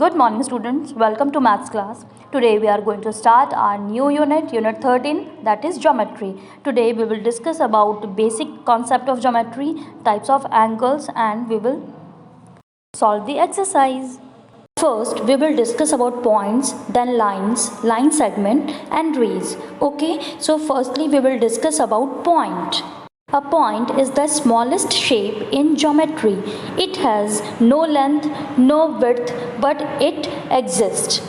Good morning students, welcome to maths class. Today we are going to start our new unit, unit 13, that is geometry. Today we will discuss about basic concept of geometry, types of angles, and we will solve the exercise. First we will discuss about points, then lines, line segment and rays. Okay, so firstly we will discuss about point. A point is the smallest shape in geometry. It has no length, no width, but it exists.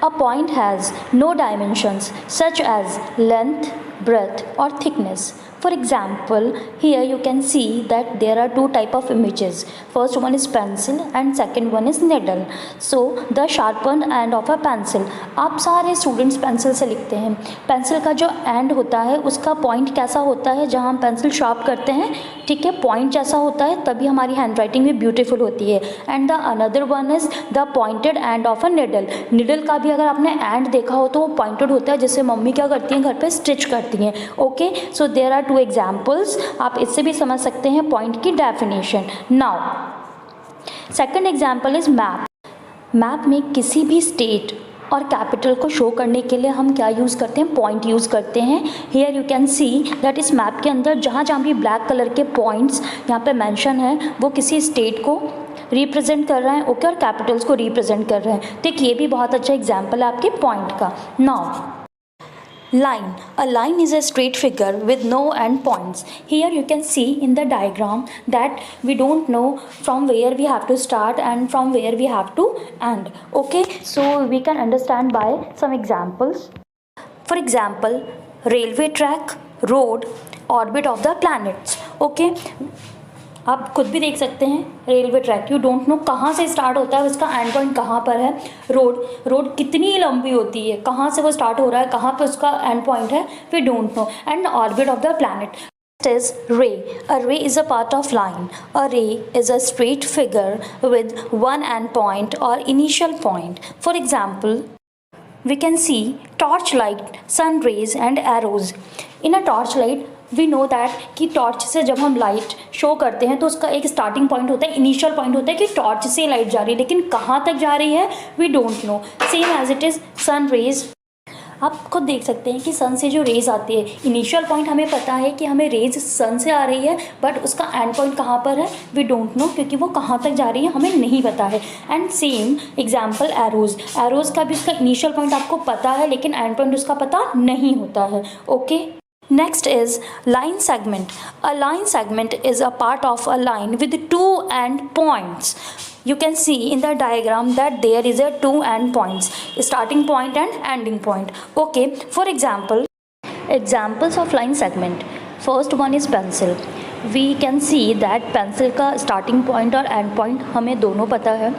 A point has no dimensions such as length, breadth or thickness. For example, here you can see that there are two type of images. First one is pencil and second one is needle. So the sharpened end of a pencil. आप सारे students pencil से लिखते हैं. Pencil का जो and होता है उसका पॉइंट कैसा होता है जहाँ हम पेंसिल शार्प करते हैं, ठीक है, पॉइंट जैसा होता है, तभी हमारी हैंड राइटिंग भी ब्यूटीफुल होती है. And the another one is the pointed end of a needle. Needle का भी अगर आपने एंड देखा हो तो वो पॉइंटेड होता है, जिससे मम्मी क्या करती हैं घर पे स्टिच करती हैं. Okay, so there are two examples. आप इससे भी समझ सकते हैं पॉइंट की definition. Now second example is map. Map में किसी भी स्टेट और कैपिटल को शो करने के लिए हम क्या यूज़ करते हैं, पॉइंट यूज़ करते हैं. Here you can see that इस मैप के अंदर जहाँ जहाँ भी ब्लैक कलर के पॉइंट्स यहाँ पे मेंशन है वो किसी स्टेट को रिप्रेजेंट कर रहे हैं. ओके, और कैपिटल्स को रिप्रेजेंट कर रहे हैं. तो ये भी बहुत अच्छा एग्जाम्पल है आपके पॉइंट का. Now line. A line is a straight figure with no end points. Here you can see in the diagram that we don't know from where we have to start and from where we have to end. Okay, so we can understand by some examples. For example, railway track, road, orbit of the planets. Okay, आप खुद भी देख सकते हैं railway track, you don't know कहाँ से start होता है, उसका एंड पॉइंट कहाँ पर है. रोड कितनी लंबी होती है, कहाँ से वो स्टार्ट हो रहा है, कहाँ पे उसका एंड पॉइंट है, we don't know. And orbit of the planet is ray. A ray is a part of line. A ray is a straight figure with one end point or initial point. For example, we can see torchlight, sun rays and arrows. In a torchlight we know that कि torch से जब हम light show करते हैं तो उसका एक starting point होता है, इनिशियल पॉइंट होता है कि टॉर्च से लाइट जा रही है, लेकिन कहाँ तक जा रही है we don't know. Same as it is sun rays. आप खुद देख सकते हैं कि सन से जो रेज आती है, इनिशियल पॉइंट हमें पता है कि हमें रेज सन से आ रही है, बट उसका एंड पॉइंट कहाँ पर है वी डोंट नो, क्योंकि वो कहाँ तक जा रही है हमें नहीं पता है. एंड सेम एग्जाम्पल एरोज़ का भी उसका इनिशियल पॉइंट आपको पता है लेकिन एंड पॉइंट उसका पता नहीं होता है. Okay, next is line segment. A line segment is a part of a line with two end points. You can see in the diagram that there is a two end points, starting point and ending point. Okay, for example, examples of line segment. First one is pencil. We can see that pencil का starting point और end point हमें दोनों पता है.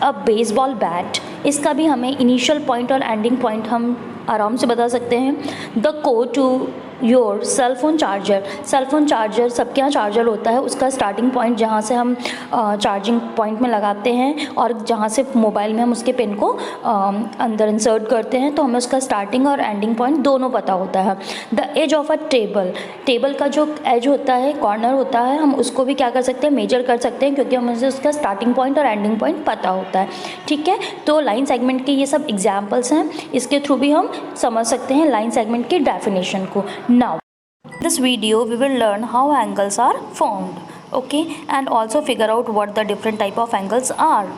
अब baseball bat, इसका भी हमें इनिशियल पॉइंट और एंडिंग पॉइंट हम आराम से बता सकते हैं. The cord to your cellphone charger सबके यहाँ चार्जर होता है, उसका स्टार्टिंग पॉइंट जहाँ से हम चार्जिंग पॉइंट में लगाते हैं और जहाँ से मोबाइल में हम उसके पिन को अंदर इंसर्ट करते हैं, तो हमें उसका स्टार्टिंग और एंडिंग पॉइंट दोनों पता होता है. The edge of a table का जो एज होता है, कॉर्नर होता है, हम उसको भी क्या कर सकते हैं, मेजर कर सकते हैं, क्योंकि हमें उसका स्टार्टिंग पॉइंट और एंडिंग पॉइंट पता होता है. ठीक है, तो लाइन सेगमेंट के ये सब एग्जाम्पल्स हैं, इसके थ्रू भी हम समझ सकते हैं लाइन सेगमेंट की डेफिनेशन को. Now, in this video we will learn how angles are formed, okay, and also figure out what the different type of angles are.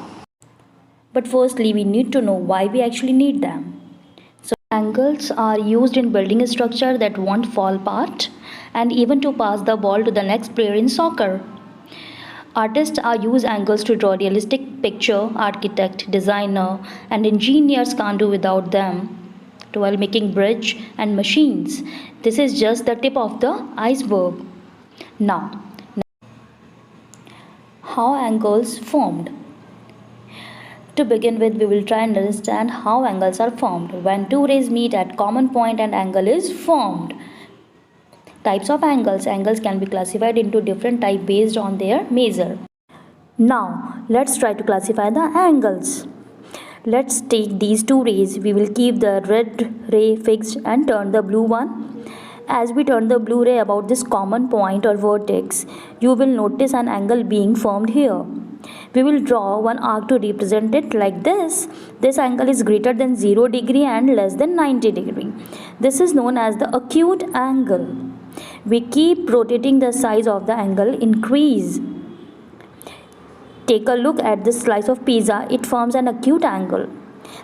But firstly we need to know why we actually need them. So angles are used in building a structure that won't fall apart and even to pass the ball to the next player in soccer. Artists are use angles to draw realistic picture. Architect, designer and engineers can't do without them while making bridge and machines. This is just the tip of the iceberg. Now, how angles formed? To begin with, we will try and understand how angles are formed. When two rays meet at common point, an angle is formed. Types of angles. Angles can be classified into different types based on their measure. Now, let's try to classify the angles. Let's take these two rays. We will keep the red ray fixed and turn the blue one. As we turn the blue ray about this common point or vertex, you will notice an angle being formed here. We will draw one arc to represent it like this. This angle is greater than 0 degree and less than 90 degree. This is known as the acute angle. We keep rotating the size of the angle increase. Take a look at this slice of pizza. It forms an acute angle.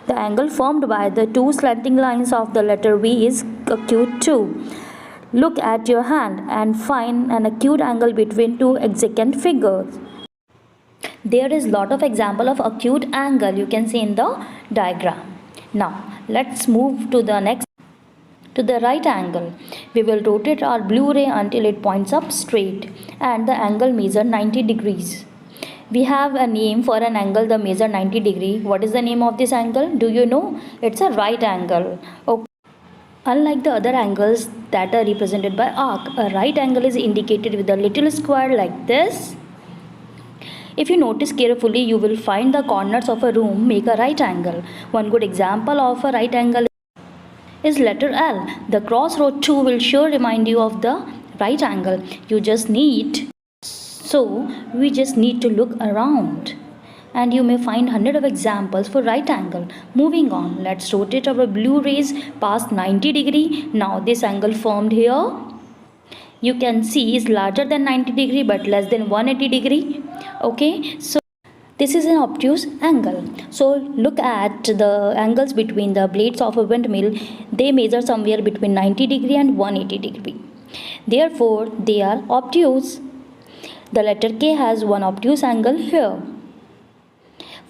The angle formed by the two slanting lines of the letter V is acute too. Look at your hand and find an acute angle between two adjacent figures. There is lot of example of acute angle you can see in the diagram. Now let's move to the next. To the right angle, we will rotate our blue ray until it points up straight and the angle measure 90 degrees. We have a name for an angle that measure 90 degree. What is the name of this angle? Do you know? It's a right angle. Okay. Unlike the other angles that are represented by arc, a right angle is indicated with a little square like this. If you notice carefully, you will find the corners of a room make a right angle. One good example of a right angle is letter L. The crossroad 2 will sure remind you of the right angle. We just need to look around and you may find hundreds of examples for right angle. Moving on, let's rotate our blue rays past 90 degree. Now this angle formed here, you can see is larger than 90 degree but less than 180 degree. Okay, so this is an obtuse angle. So look at the angles between the blades of a windmill. They measure somewhere between 90 degree and 180 degree. Therefore, they are obtuse. The letter K has one obtuse angle here.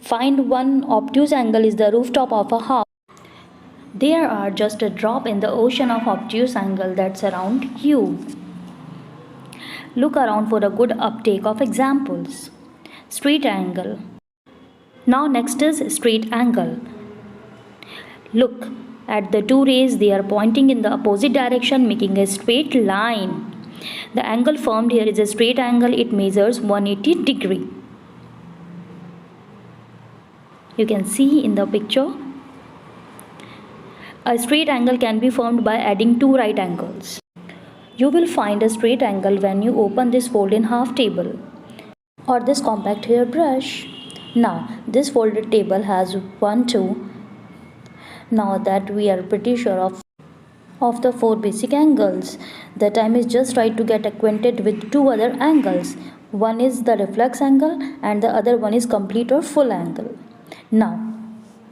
Find one obtuse angle is the rooftop of a house. There are just a drop in the ocean of obtuse angle that's around you. Look around for a good uptake of examples. Straight angle. Now next is straight angle. Look at the two rays, they are pointing in the opposite direction making a straight line. The angle formed here is a straight angle. It measures 180 degree. You can see in the picture. A straight angle can be formed by adding two right angles. You will find a straight angle when you open this fold in half table or this compact hair brush. Now this folded table has 1, 2. Now that we are pretty sure of the four basic angles, the time is just right to get acquainted with two other angles. One is the reflex angle and the other one is complete or full angle. Now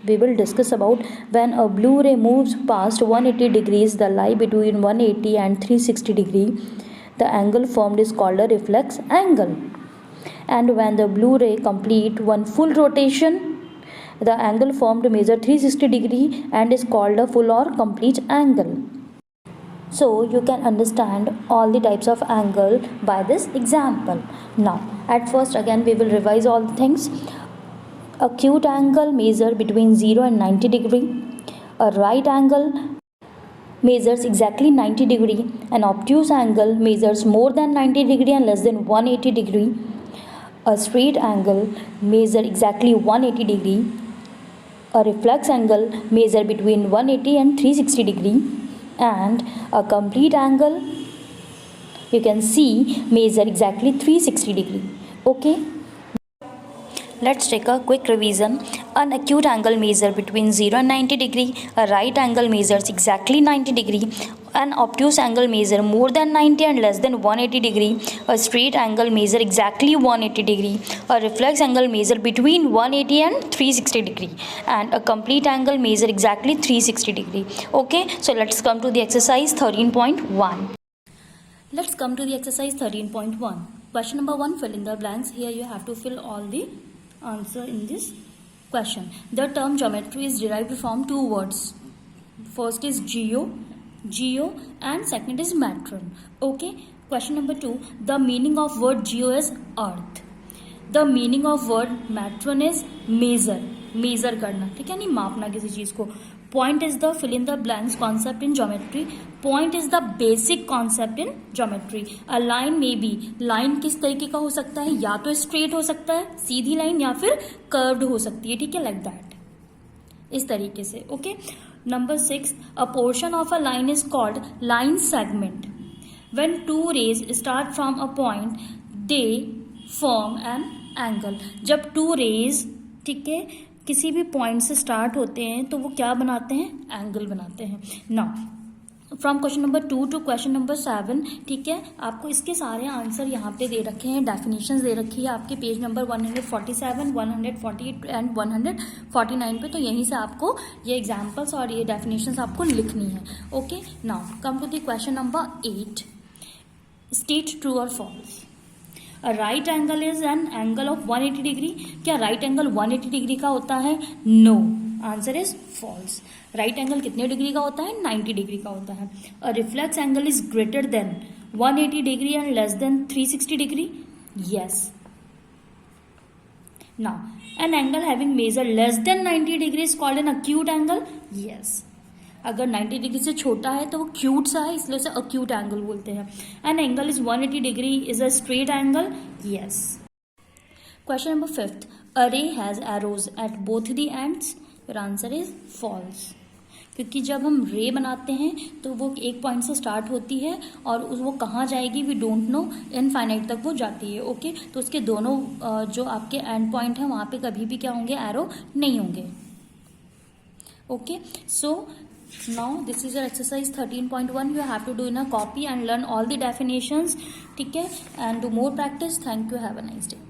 we will discuss about when a blue ray moves past 180 degrees, the lie between 180 and 360 degree, the angle formed is called a reflex angle. And when the blue ray complete one full rotation, the angle formed measure 360 degree and is called a full or complete angle. So you can understand all the types of angle by this example. Now at first again we will revise all the things. Acute angle measure between 0 and 90 degree. A right angle measures exactly 90 degree. An obtuse angle measures more than 90 degree and less than 180 degree. A straight angle measure exactly 180 degree. A reflex angle measure between 180 and 360 degree. And a complete angle, you can see, measure exactly 360 degree. Okay. Let's take a quick revision. An acute angle measure between 0 and 90 degree. A right angle measures exactly 90 degree. An obtuse angle measure more than 90 and less than 180 degree. A straight angle measure exactly 180 degree. A reflex angle measure between 180 and 360 degree. And a complete angle measure exactly 360 degree. Okay, so let's come to the exercise 13.1. Let's come to the exercise 13.1. Question number 1, fill in the blanks. Here you have to fill all the answer in this question. The term geometry is derived from two words. First is geo and second is matron. Okay. Question number 2, the meaning of word geo is earth. The meaning of word matron is measure करना, ठीक है, नहीं मापना किसी चीज को. Point is the fill in the blanks concept in geometry. Point is the basic concept in geometry. A line may be, line किस तरीके का हो सकता है, या तो straight हो सकता है सीधी लाइन या फिर curved हो सकती है, ठीक है, like that, इस तरीके से. Okay. Number 6, a portion of a line is called line segment. When two rays start from a point, they form an angle. जब टू रेज, ठीक है, किसी भी पॉइंट से स्टार्ट होते हैं तो वो क्या बनाते हैं, एंगल बनाते हैं। Now from question number 2 to question number 7, ठीक है, आपको इसके सारे आंसर यहाँ पे दे रखे हैं, डेफिनेशंस दे रखी है आपके पेज नंबर 147, 148 एंड 149 पे। तो यहीं से आपको ये एग्जाम्पल्स और ये डेफिनेशंस आपको लिखनी है। Okay, now come to the question number 8, state true और false. Right angle is an angle of 180 degree. क्या राइट एंगल 180 डिग्री का होता है? No, answer is false. Right angle कितने डिग्री का होता है? 90 डिग्री का होता है। A reflex angle is greater than 180 degree and less than 360 degree. Yes. Now an angle having measure less than 90 degree is called an acute angle. Yes, अगर 90 degree से छोटा है तो वो क्यूट सा है, इसलिए उसे अक्यूट एंगल बोलते हैं। An angle is 180 degree is a straight angle. Yes. Question number 5, a ray has arrows at both the ends. Your answer is false, क्योंकि जब हम रे बनाते हैं तो वो एक पॉइंट से स्टार्ट होती है और वो कहाँ जाएगी वी डोंट नो, इनफाइनाइट तक वो जाती है। ओके, तो उसके दोनों जो आपके एंड पॉइंट है वहाँ पे कभी भी क्या होंगे, एरो नहीं होंगे। Okay, so now this is your exercise 13.1. you have to do in a copy and learn all the definitions, ठीक है, and do more practice. Thank you, have a nice day.